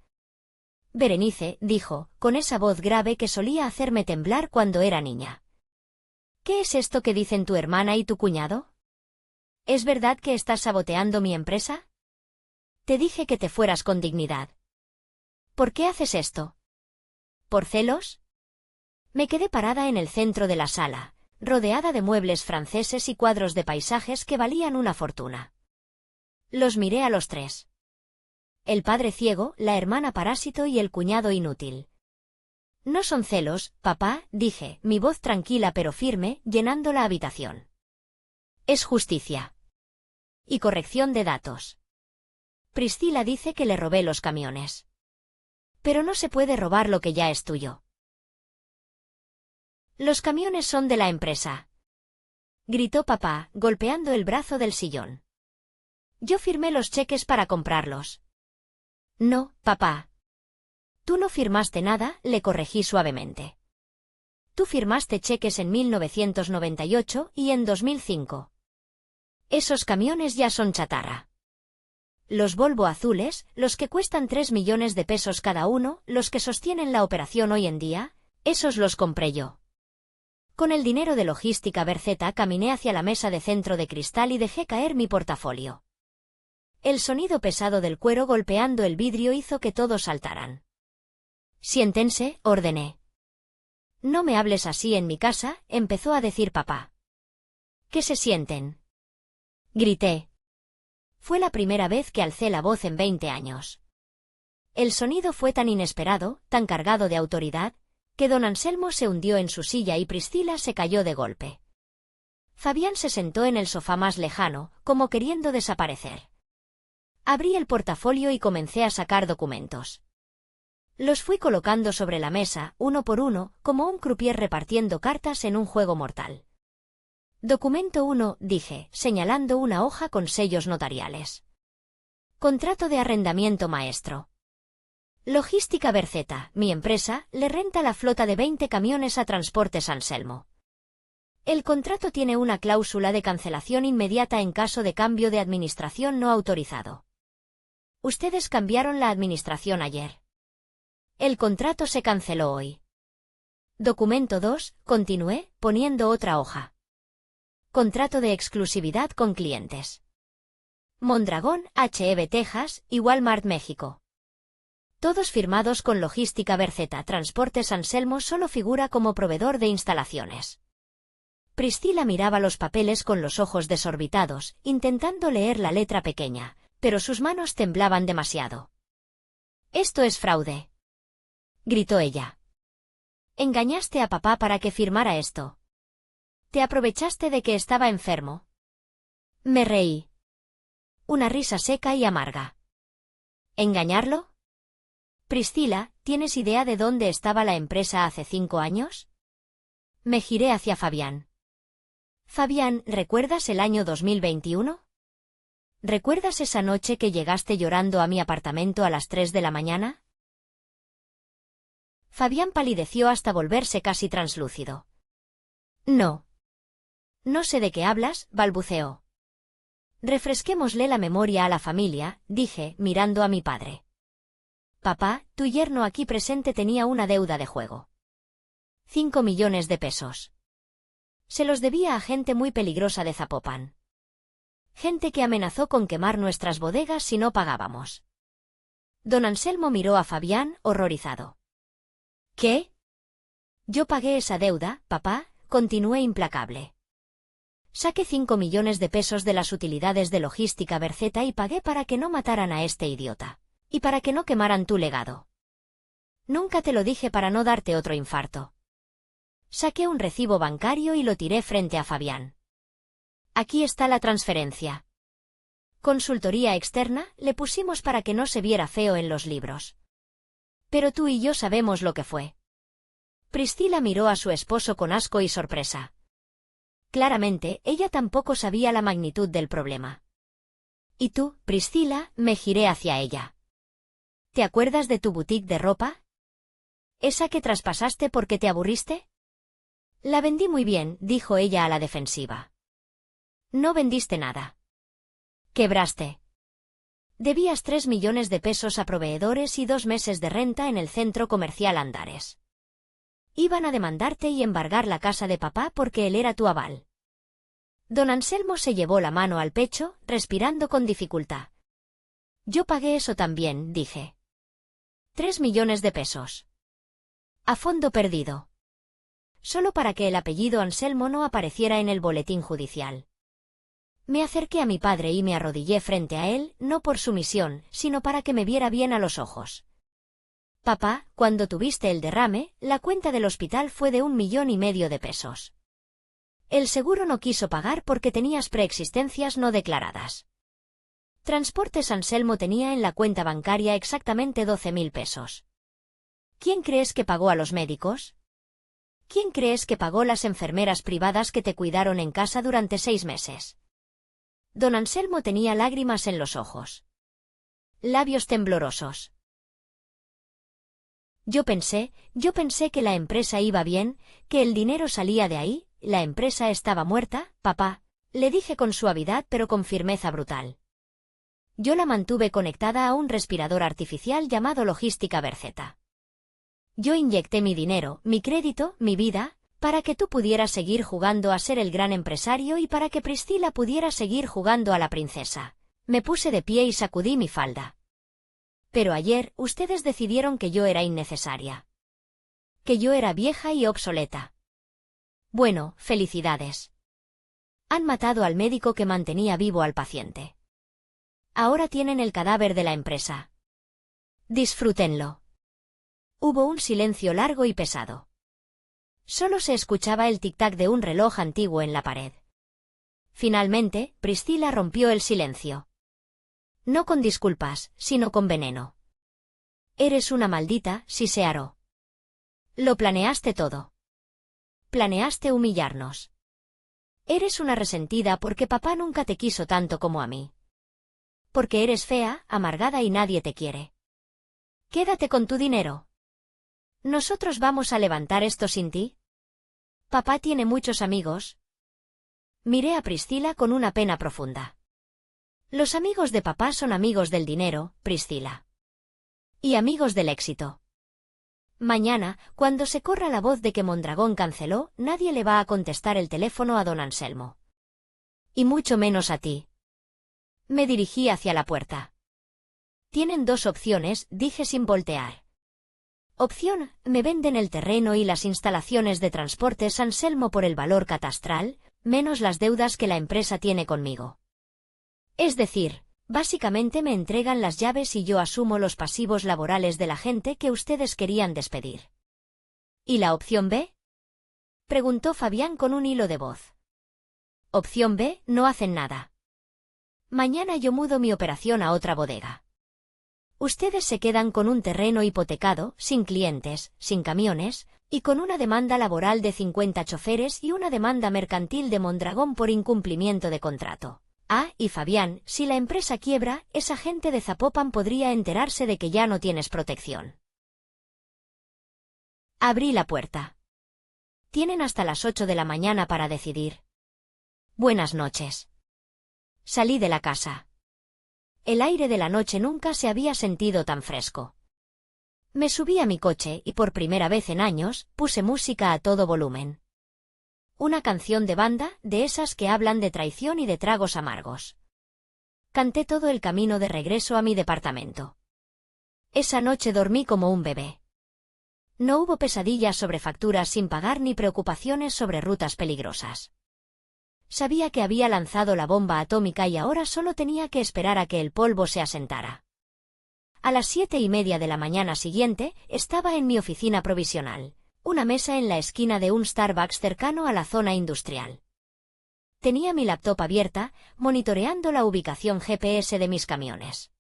«Berenice», dijo, con esa voz grave que solía hacerme temblar cuando era niña. «¿Qué es esto que dicen tu hermana y tu cuñado? ¿Es verdad que estás saboteando mi empresa? Te dije que te fueras con dignidad. ¿Por qué haces esto? ¿Por celos?». Me quedé parada en el centro de la sala, rodeada de muebles franceses y cuadros de paisajes que valían una fortuna. Los miré a los tres. El padre ciego, la hermana parásito y el cuñado inútil. «No son celos, papá», dije, mi voz tranquila pero firme, llenando la habitación. «Es justicia. Y corrección de datos. Priscila dice que le robé los camiones. Pero no se puede robar lo que ya es tuyo. Los camiones son de la empresa», gritó papá, golpeando el brazo del sillón. «Yo firmé los cheques para comprarlos». «No, papá. Tú no firmaste nada», le corregí suavemente. «Tú firmaste cheques en 1998 y en 2005. Esos camiones ya son chatarra. Los Volvo azules, los que cuestan 3 millones de pesos cada uno, los que sostienen la operación hoy en día, esos los compré yo». Con el dinero de Logística Berceta caminé hacia la mesa de centro de cristal y dejé caer mi portafolio. El sonido pesado del cuero golpeando el vidrio hizo que todos saltaran. «Siéntense», ordené. «No me hables así en mi casa», empezó a decir papá. «Que se sienten», grité. Fue la primera vez que alcé la voz en 20 años. El sonido fue tan inesperado, tan cargado de autoridad, que don Anselmo se hundió en su silla y Priscila se cayó de golpe. Fabián se sentó en el sofá más lejano, como queriendo desaparecer. Abrí el portafolio y comencé a sacar documentos. Los fui colocando sobre la mesa, uno por uno, como un croupier repartiendo cartas en un juego mortal. «Documento 1», dije, señalando una hoja con sellos notariales. Contrato de arrendamiento maestro. Logística Berceta, mi empresa, le renta la flota de 20 camiones a Transportes Anselmo. El contrato tiene una cláusula de cancelación inmediata en caso de cambio de administración no autorizado. Ustedes cambiaron la administración ayer. El contrato se canceló hoy. Documento 2, continué, poniendo otra hoja. Contrato de exclusividad con clientes. Mondragón, H.E.B. Texas y Walmart México. Todos firmados con Logística Berceta. Transportes Anselmo solo figura como proveedor de instalaciones. Priscila miraba los papeles con los ojos desorbitados, intentando leer la letra pequeña, pero sus manos temblaban demasiado. «Esto es fraude», gritó ella. «Engañaste a papá para que firmara esto. Te aprovechaste de que estaba enfermo». Me reí. Una risa seca y amarga. ¿Engañarlo? Priscila, ¿tienes idea de dónde estaba la empresa hace 5 años? Me giré hacia Fabián. Fabián, ¿recuerdas el año 2021? ¿Recuerdas esa noche que llegaste llorando a mi apartamento a las 3 de la mañana? Fabián palideció hasta volverse casi translúcido. No. No sé de qué hablas, balbuceó. Refresquémosle la memoria a la familia, dije, mirando a mi padre. Papá, tu yerno aquí presente tenía una deuda de juego. 5 millones de pesos. Se los debía a gente muy peligrosa de Zapopan. Gente que amenazó con quemar nuestras bodegas si no pagábamos. Don Anselmo miró a Fabián, horrorizado. ¿Qué? Yo pagué esa deuda, papá, continué implacable. Saqué 5 millones de pesos de las utilidades de Logística Berceta y pagué para que no mataran a este idiota. Y para que no quemaran tu legado. Nunca te lo dije para no darte otro infarto. Saqué un recibo bancario y lo tiré frente a Fabián. Aquí está la transferencia. Consultoría externa, le pusimos para que no se viera feo en los libros. Pero tú y yo sabemos lo que fue. Priscila miró a su esposo con asco y sorpresa. Claramente, ella tampoco sabía la magnitud del problema. ¿Y tú, Priscila? Me giré hacia ella. ¿Te acuerdas de tu boutique de ropa? ¿Esa que traspasaste porque te aburriste? La vendí muy bien, dijo ella a la defensiva. No vendiste nada. Quebraste. Debías 3 millones de pesos a proveedores y 2 meses de renta en el centro comercial Andares. Iban a demandarte y embargar la casa de papá porque él era tu aval. Don Anselmo se llevó la mano al pecho, respirando con dificultad. Yo pagué eso también, dije. 3 millones de pesos. A fondo perdido. Solo para que el apellido Anselmo no apareciera en el boletín judicial. Me acerqué a mi padre y me arrodillé frente a él, no por sumisión, sino para que me viera bien a los ojos. Papá, cuando tuviste el derrame, la cuenta del hospital fue de 1,5 millones de pesos. El seguro no quiso pagar porque tenías preexistencias no declaradas. Transportes Anselmo tenía en la cuenta bancaria exactamente 12.000 pesos. ¿Quién crees que pagó a los médicos? ¿Quién crees que pagó las enfermeras privadas que te cuidaron en casa durante 6 meses? Don Anselmo tenía lágrimas en los ojos. Labios temblorosos. Yo pensé que la empresa iba bien, que el dinero salía de ahí, la empresa estaba muerta, papá, le dije con suavidad pero con firmeza brutal. Yo la mantuve conectada a un respirador artificial llamado Logística Berceta. Yo inyecté mi dinero, mi crédito, mi vida, para que tú pudieras seguir jugando a ser el gran empresario y para que Priscila pudiera seguir jugando a la princesa. Me puse de pie y sacudí mi falda. Pero ayer, ustedes decidieron que yo era innecesaria. Que yo era vieja y obsoleta. Bueno, felicidades. Han matado al médico que mantenía vivo al paciente. Ahora tienen el cadáver de la empresa. Disfrútenlo. Hubo un silencio largo y pesado. Solo se escuchaba el tic-tac de un reloj antiguo en la pared. Finalmente, Priscila rompió el silencio. No con disculpas, sino con veneno. Eres una maldita, Sisearo. Lo planeaste todo. Planeaste humillarnos. Eres una resentida porque papá nunca te quiso tanto como a mí. Porque eres fea, amargada y nadie te quiere. Quédate con tu dinero. ¿Nosotros vamos a levantar esto sin ti? Papá tiene muchos amigos. Miré a Priscila con una pena profunda. Los amigos de papá son amigos del dinero, Priscila. Y amigos del éxito. Mañana, cuando se corra la voz de que Mondragón canceló, nadie le va a contestar el teléfono a don Anselmo. Y mucho menos a ti. Me dirigí hacia la puerta. Tienen dos opciones, dije sin voltear. Opción, me venden el terreno y las instalaciones de Transportes Anselmo por el valor catastral, menos las deudas que la empresa tiene conmigo. Es decir, básicamente me entregan las llaves y yo asumo los pasivos laborales de la gente que ustedes querían despedir. ¿Y la opción B? Preguntó Fabián con un hilo de voz. Opción B, no hacen nada. Mañana yo mudo mi operación a otra bodega. Ustedes se quedan con un terreno hipotecado, sin clientes, sin camiones, y con una demanda laboral de 50 choferes y una demanda mercantil de Mondragón por incumplimiento de contrato. Ah, y Fabián, si la empresa quiebra, esa gente de Zapopan podría enterarse de que ya no tienes protección. Abrí la puerta. Tienen hasta las 8 de la mañana para decidir. Buenas noches. Salí de la casa. El aire de la noche nunca se había sentido tan fresco. Me subí a mi coche y por primera vez en años, puse música a todo volumen. Una canción de banda, de esas que hablan de traición y de tragos amargos. Canté todo el camino de regreso a mi departamento. Esa noche dormí como un bebé. No hubo pesadillas sobre facturas sin pagar ni preocupaciones sobre rutas peligrosas. Sabía que había lanzado la bomba atómica y ahora solo tenía que esperar a que el polvo se asentara. A las 7:30 de la mañana siguiente, estaba en mi oficina provisional, una mesa en la esquina de un Starbucks cercano a la zona industrial. Tenía mi laptop abierta, monitoreando la ubicación GPS de mis camiones.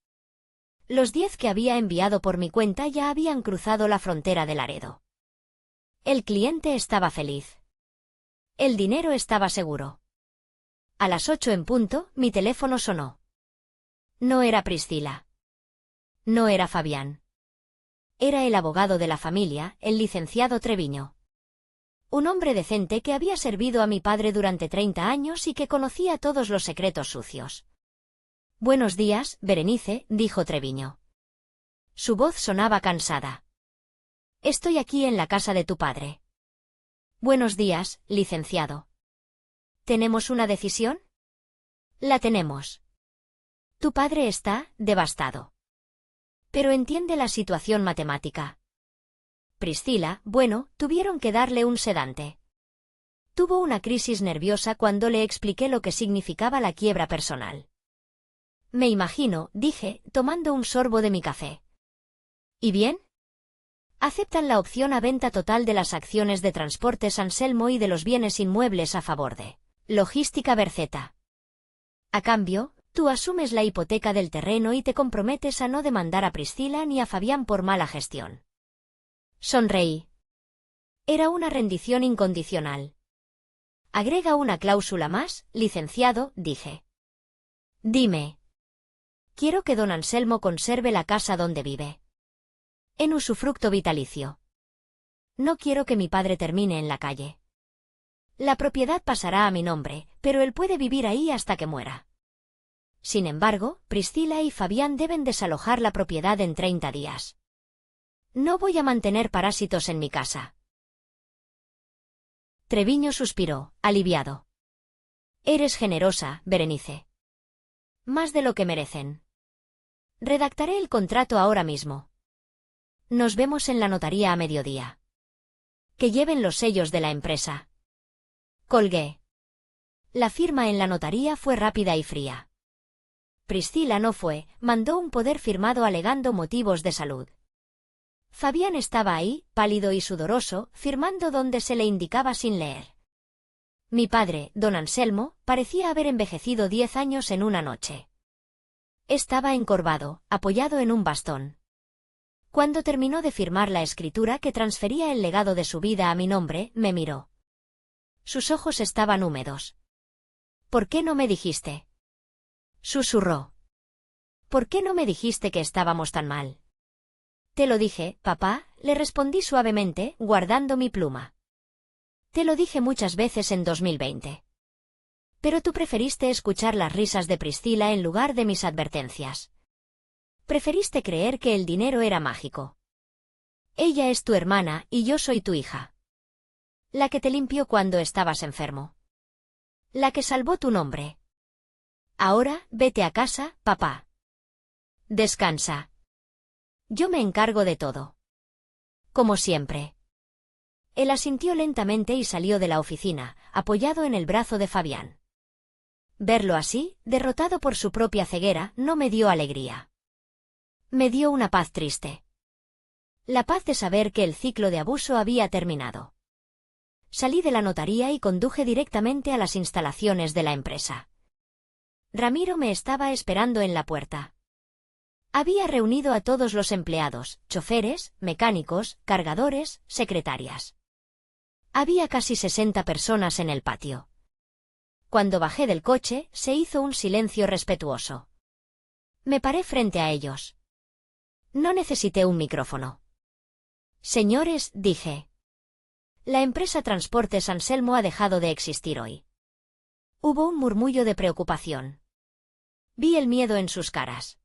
Los 10 que había enviado por mi cuenta ya habían cruzado la frontera de Laredo. El cliente estaba feliz. El dinero estaba seguro. A las 8 en punto, mi teléfono sonó. No era Priscila. No era Fabián. Era el abogado de la familia, el licenciado Treviño. Un hombre decente que había servido a mi padre durante 30 años y que conocía todos los secretos sucios. Buenos días, Berenice, dijo Treviño. Su voz sonaba cansada. Estoy aquí en la casa de tu padre. Buenos días, licenciado. ¿Tenemos una decisión? La tenemos. Tu padre está devastado. Pero entiende la situación matemática. Priscila, bueno, tuvieron que darle un sedante. Tuvo una crisis nerviosa cuando le expliqué lo que significaba la quiebra personal. Me imagino, dije, tomando un sorbo de mi café. ¿Y bien? Aceptan la opción a venta total de las acciones de Transportes Anselmo y de los bienes inmuebles a favor de Logística Berceta. A cambio, tú asumes la hipoteca del terreno y te comprometes a no demandar a Priscila ni a Fabián por mala gestión. Sonreí. Era una rendición incondicional. Agrega una cláusula más, licenciado, dije. Dime. Quiero que don Anselmo conserve la casa donde vive. En usufructo vitalicio. No quiero que mi padre termine en la calle. La propiedad pasará a mi nombre, pero él puede vivir ahí hasta que muera. Sin embargo, Priscila y Fabián deben desalojar la propiedad en 30 días. No voy a mantener parásitos en mi casa. Treviño suspiró, aliviado. Eres generosa, Berenice. Más de lo que merecen. Redactaré el contrato ahora mismo. Nos vemos en la notaría a mediodía. Que lleven los sellos de la empresa. Colgué. La firma en la notaría fue rápida y fría. Priscila no fue, mandó un poder firmado alegando motivos de salud. Fabián estaba ahí, pálido y sudoroso, firmando donde se le indicaba sin leer. Mi padre, don Anselmo, parecía haber envejecido 10 años en una noche. Estaba encorvado, apoyado en un bastón. Cuando terminó de firmar la escritura que transfería el legado de su vida a mi nombre, me miró. Sus ojos estaban húmedos. ¿Por qué no me dijiste? Susurró. ¿Por qué no me dijiste que estábamos tan mal? Te lo dije, papá, le respondí suavemente, guardando mi pluma. Te lo dije muchas veces en 2020. Pero tú preferiste escuchar las risas de Priscila en lugar de mis advertencias. Preferiste creer que el dinero era mágico. Ella es tu hermana y yo soy tu hija. La que te limpió cuando estabas enfermo. La que salvó tu nombre. Ahora, vete a casa, papá. Descansa. Yo me encargo de todo. Como siempre. Él asintió lentamente y salió de la oficina, apoyado en el brazo de Fabián. Verlo así, derrotado por su propia ceguera, no me dio alegría. Me dio una paz triste. La paz de saber que el ciclo de abuso había terminado. Salí de la notaría y conduje directamente a las instalaciones de la empresa. Ramiro me estaba esperando en la puerta. Había reunido a todos los empleados, choferes, mecánicos, cargadores, secretarias. Había casi 60 personas en el patio. Cuando bajé del coche, se hizo un silencio respetuoso. Me paré frente a ellos. No necesité un micrófono. Señores, dije. La empresa Transportes Anselmo ha dejado de existir hoy. Hubo un murmullo de preocupación. Vi el miedo en sus caras.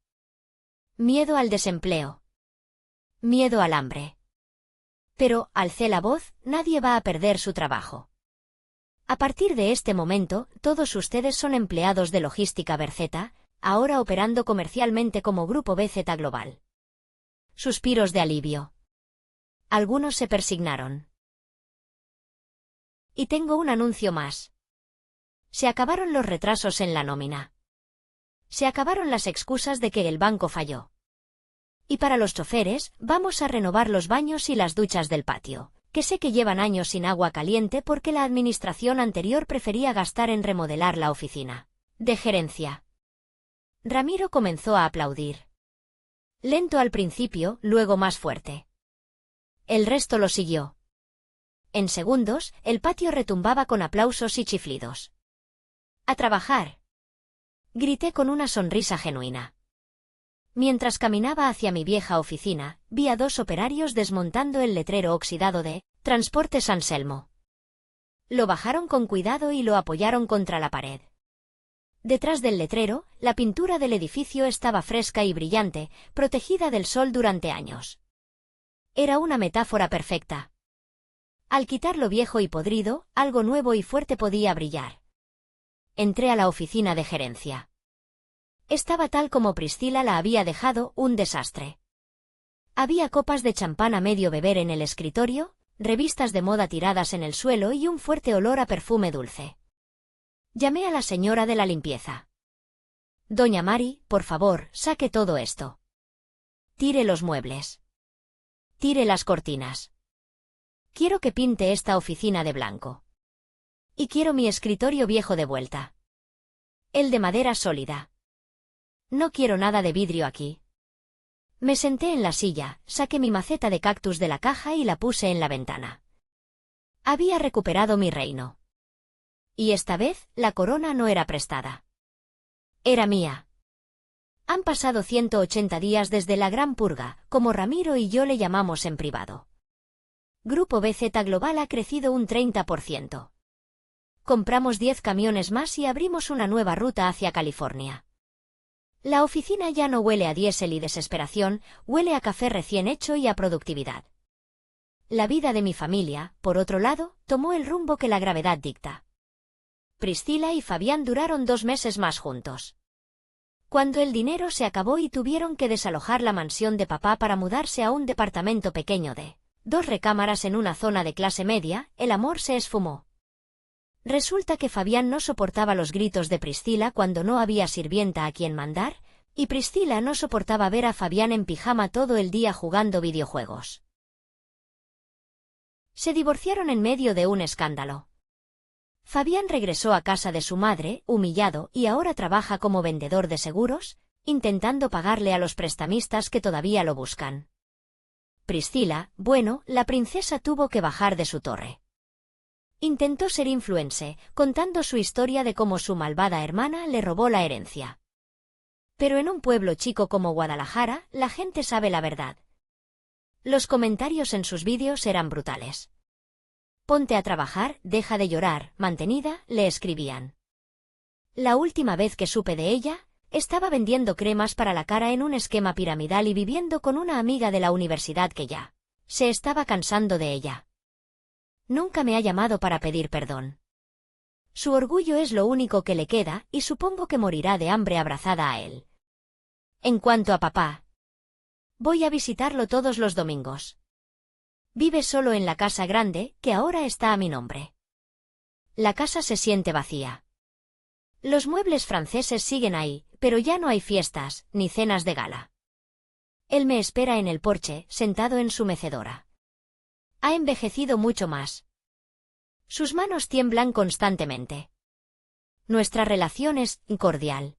Miedo al desempleo. Miedo al hambre. Pero, alcé la voz, nadie va a perder su trabajo. A partir de este momento, todos ustedes son empleados de Logística Berceta, ahora operando comercialmente como Grupo BZ Global. Suspiros de alivio. Algunos se persignaron. Y tengo un anuncio más. Se acabaron los retrasos en la nómina. Se acabaron las excusas de que el banco falló. Y para los choferes, vamos a renovar los baños y las duchas del patio, que sé que llevan años sin agua caliente porque la administración anterior prefería gastar en remodelar la oficina de gerencia. Ramiro comenzó a aplaudir. Lento al principio, luego más fuerte. El resto lo siguió. En segundos, el patio retumbaba con aplausos y chiflidos. ¡A trabajar! Grité con una sonrisa genuina. Mientras caminaba hacia mi vieja oficina, vi a 2 operarios desmontando el letrero oxidado de Transportes Anselmo. Lo bajaron con cuidado y lo apoyaron contra la pared. Detrás del letrero, la pintura del edificio estaba fresca y brillante, protegida del sol durante años. Era una metáfora perfecta. Al quitar lo viejo y podrido, algo nuevo y fuerte podía brillar. Entré a la oficina de gerencia. Estaba tal como Priscila la había dejado, un desastre. Había copas de champán a medio beber en el escritorio, revistas de moda tiradas en el suelo y un fuerte olor a perfume dulce. Llamé a la señora de la limpieza. Doña Mari, por favor, saque todo esto. Tire los muebles. Tire las cortinas. Quiero que pinte esta oficina de blanco. Y quiero mi escritorio viejo de vuelta. El de madera sólida. No quiero nada de vidrio aquí. Me senté en la silla, saqué mi maceta de cactus de la caja y la puse en la ventana. Había recuperado mi reino. Y esta vez, la corona no era prestada. Era mía. Han pasado 180 días desde la Gran Purga, como Ramiro y yo le llamamos en privado. Grupo BZ Global ha crecido un 30%. Compramos 10 camiones más y abrimos una nueva ruta hacia California. La oficina ya no huele a diésel y desesperación, huele a café recién hecho y a productividad. La vida de mi familia, por otro lado, tomó el rumbo que la gravedad dicta. Priscila y Fabián duraron 2 meses más juntos. Cuando el dinero se acabó y tuvieron que desalojar la mansión de papá para mudarse a un departamento pequeño de 2 recámaras en una zona de clase media, el amor se esfumó. Resulta que Fabián no soportaba los gritos de Priscila cuando no había sirvienta a quien mandar, y Priscila no soportaba ver a Fabián en pijama todo el día jugando videojuegos. Se divorciaron en medio de un escándalo. Fabián regresó a casa de su madre, humillado, y ahora trabaja como vendedor de seguros, intentando pagarle a los prestamistas que todavía lo buscan. Priscila, bueno, la princesa tuvo que bajar de su torre. Intentó ser influencer, contando su historia de cómo su malvada hermana le robó la herencia. Pero en un pueblo chico como Guadalajara, la gente sabe la verdad. Los comentarios en sus vídeos eran brutales. Ponte a trabajar, deja de llorar, mantenida, le escribían. La última vez que supe de ella, estaba vendiendo cremas para la cara en un esquema piramidal y viviendo con una amiga de la universidad que ya se estaba cansando de ella. Nunca me ha llamado para pedir perdón. Su orgullo es lo único que le queda y supongo que morirá de hambre abrazada a él. En cuanto a papá, voy a visitarlo todos los domingos. Vive solo en la casa grande, que ahora está a mi nombre. La casa se siente vacía. Los muebles franceses siguen ahí, pero ya no hay fiestas, ni cenas de gala. Él me espera en el porche, sentado en su mecedora. Ha envejecido mucho más. Sus manos tiemblan constantemente. Nuestra relación es cordial.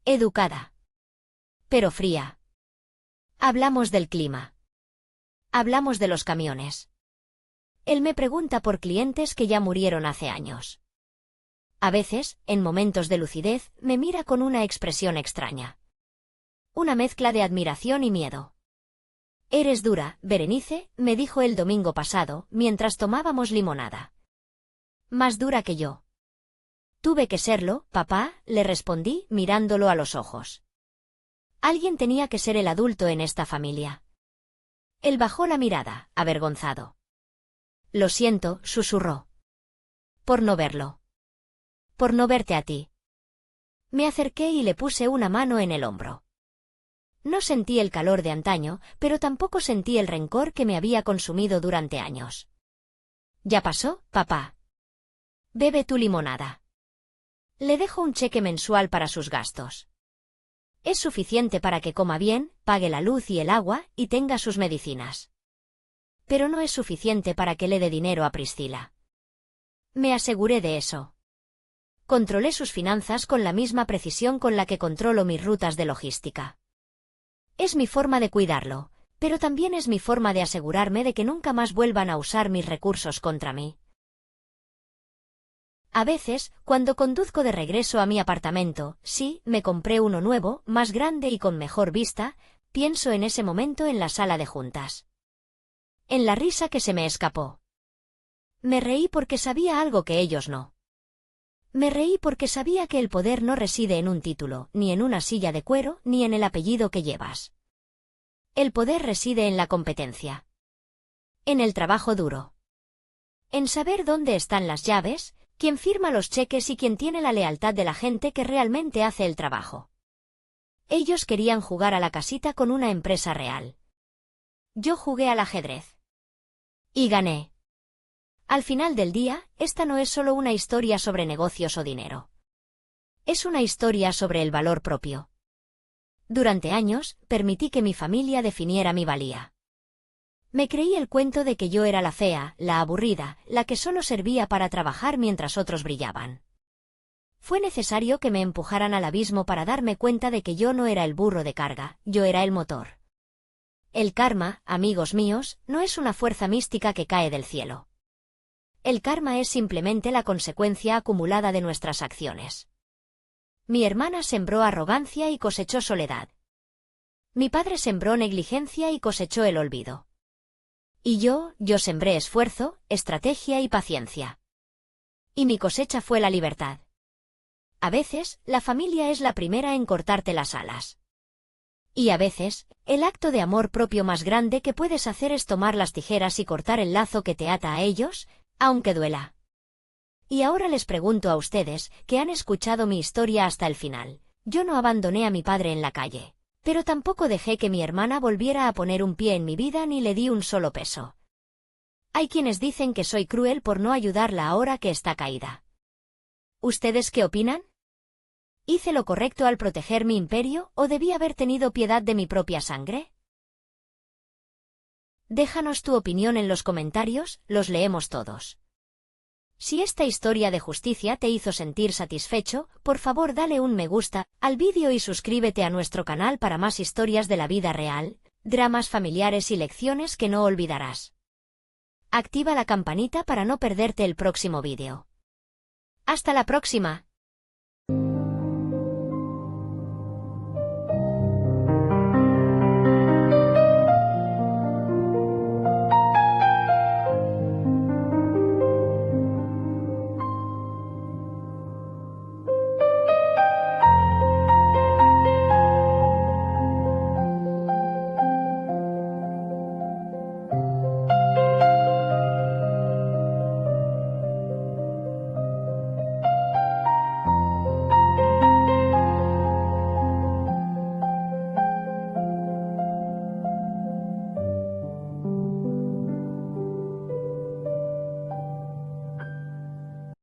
Educada. Pero fría. Hablamos del clima. Hablamos de los camiones. Él me pregunta por clientes que ya murieron hace años. A veces, en momentos de lucidez, me mira con una expresión extraña. Una mezcla de admiración y miedo. Eres dura, Berenice, me dijo el domingo pasado, mientras tomábamos limonada. Más dura que yo. Tuve que serlo, papá, le respondí, mirándolo a los ojos. Alguien tenía que ser el adulto en esta familia. Él bajó la mirada, avergonzado. Lo siento, susurró. Por no verlo. Por no verte a ti. Me acerqué y le puse una mano en el hombro. No sentí el calor de antaño, pero tampoco sentí el rencor que me había consumido durante años. ¿Ya pasó, papá? Bebe tu limonada. Le dejo un cheque mensual para sus gastos. Es suficiente para que coma bien, pague la luz y el agua, y tenga sus medicinas. Pero no es suficiente para que le dé dinero a Priscila. Me aseguré de eso. Controlé sus finanzas con la misma precisión con la que controlo mis rutas de logística. Es mi forma de cuidarlo, pero también es mi forma de asegurarme de que nunca más vuelvan a usar mis recursos contra mí. A veces, cuando conduzco de regreso a mi apartamento, sí, me compré uno nuevo, más grande y con mejor vista, pienso en ese momento en la sala de juntas. En la risa que se me escapó. Me reí porque sabía algo que ellos no. Me reí porque sabía que el poder no reside en un título, ni en una silla de cuero, ni en el apellido que llevas. El poder reside en la competencia. En el trabajo duro. En saber dónde están las llaves, quién firma los cheques y quién tiene la lealtad de la gente que realmente hace el trabajo. Ellos querían jugar a la casita con una empresa real. Yo jugué al ajedrez. Y gané. Al final del día, esta no es solo una historia sobre negocios o dinero. Es una historia sobre el valor propio. Durante años, permití que mi familia definiera mi valía. Me creí el cuento de que yo era la fea, la aburrida, la que solo servía para trabajar mientras otros brillaban. Fue necesario que me empujaran al abismo para darme cuenta de que yo no era el burro de carga, yo era el motor. El karma, amigos míos, no es una fuerza mística que cae del cielo. El karma es simplemente la consecuencia acumulada de nuestras acciones. Mi hermana sembró arrogancia y cosechó soledad. Mi padre sembró negligencia y cosechó el olvido. Y yo sembré esfuerzo, estrategia y paciencia. Y mi cosecha fue la libertad. A veces, la familia es la primera en cortarte las alas. Y a veces, el acto de amor propio más grande que puedes hacer es tomar las tijeras y cortar el lazo que te ata a ellos, aunque duela. Y ahora les pregunto a ustedes, que han escuchado mi historia hasta el final. Yo no abandoné a mi padre en la calle. Pero tampoco dejé que mi hermana volviera a poner un pie en mi vida ni le di un solo peso. Hay quienes dicen que soy cruel por no ayudarla ahora que está caída. ¿Ustedes qué opinan? ¿Hice lo correcto al proteger mi imperio o debí haber tenido piedad de mi propia sangre? Déjanos tu opinión en los comentarios, los leemos todos. Si esta historia de justicia te hizo sentir satisfecho, por favor dale un me gusta al vídeo y suscríbete a nuestro canal para más historias de la vida real, dramas familiares y lecciones que no olvidarás. Activa la campanita para no perderte el próximo vídeo. ¡Hasta la próxima!